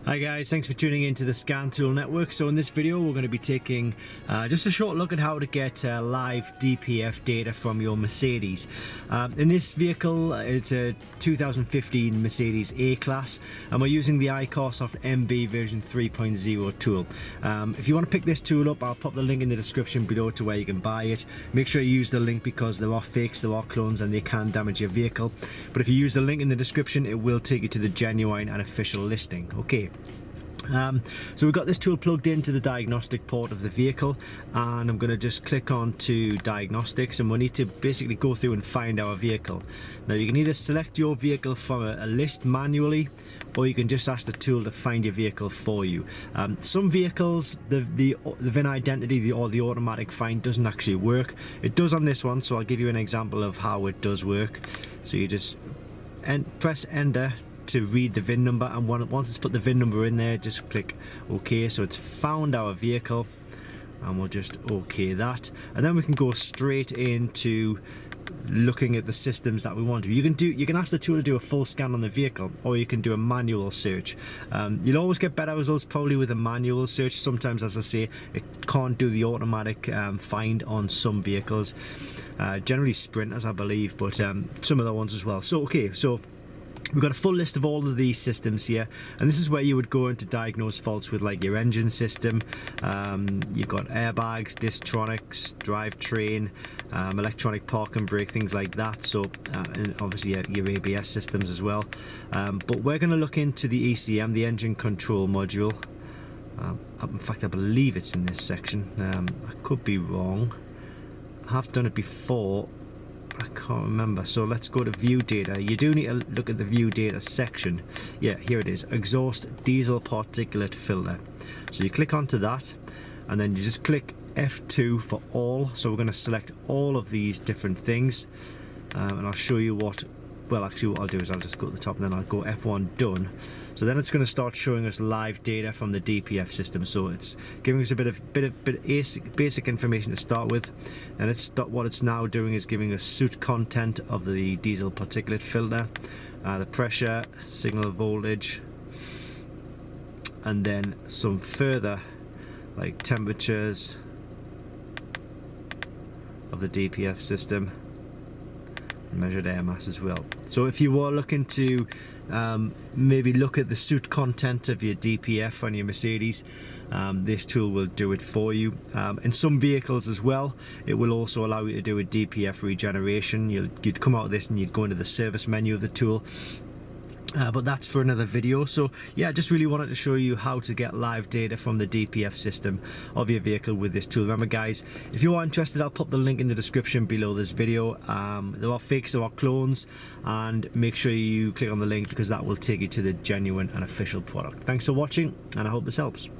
Hi guys, thanks for tuning in to the Scan Tool Network. So in this video we're going to be taking just a short look at how to get live DPF data from your Mercedes. In this vehicle it's a 2015 Mercedes A-Class and we're using the iCarsoft MB version 3.0 tool. If you want to pick this tool up, I'll pop the link in the description below to where you can buy it. Make sure you use the link because there are fakes, there are clones and they can damage your vehicle. But if you use the link in the description it will take you to the genuine and official listing. Okay. So we've got this tool plugged into the diagnostic port of the vehicle and I'm going to just click on to diagnostics and we need to basically go through and find our vehicle. Now you can either select your vehicle from a list manually or you can just ask the tool to find your vehicle for you. Some vehicles the VIN identity or the automatic find doesn't actually work. It does on this one, so I'll give you an example of how it does work. So you just press enter to read the VIN number, and once it's put the VIN number in there, just click OK. So it's found our vehicle and we'll just OK that, and then we can go straight into looking at the systems that we want to. You can ask the tool to do a full scan on the vehicle or you can do a manual search. You'll always get better results probably with a manual search. Sometimes, as I say, it can't do the automatic find on some vehicles, generally Sprinters I believe, but some other ones as well. So okay, so we've got a full list of all of these systems here, and this is where you would go in to diagnose faults with like your engine system. You've got airbags, distronics, drivetrain, electronic park and brake, things like that. So and obviously your ABS systems as well. But we're going to look into the ECM, the engine control module. In fact, I believe it's in this section. I could be wrong. I have done it before. I can't remember, so let's go to view data. You do need to look at the view data section. Yeah, here it is, exhaust diesel particulate filter. So you click onto that and then you just click F2 for all. So we're going to select all of these different things, and I'll show you what, well actually what I'll do is I'll just go to the top and then I'll go F1 done. So then it's going to start showing us live data from the DPF system. So it's giving us a bit of basic information to start with, and what it's now doing is giving us Soot content of the diesel particulate filter, the pressure, signal voltage, and then some further like temperatures of the DPF system, measured air mass as well. So if you were looking to maybe look at the Soot content of your DPF on your Mercedes, this tool will do it for you. In some vehicles as well, it will also allow you to do a DPF regeneration. You'd come out of this and you'd go into the service menu of the tool. But that's for another video. So yeah, I just really wanted to show you how to get live data from the DPF system of your vehicle with this tool. Remember guys, if you are interested, I'll put the link in the description below this video. There are fakes, there are clones, and make sure you click on the link because that will take you to the genuine and official product. Thanks for watching and I hope this helps.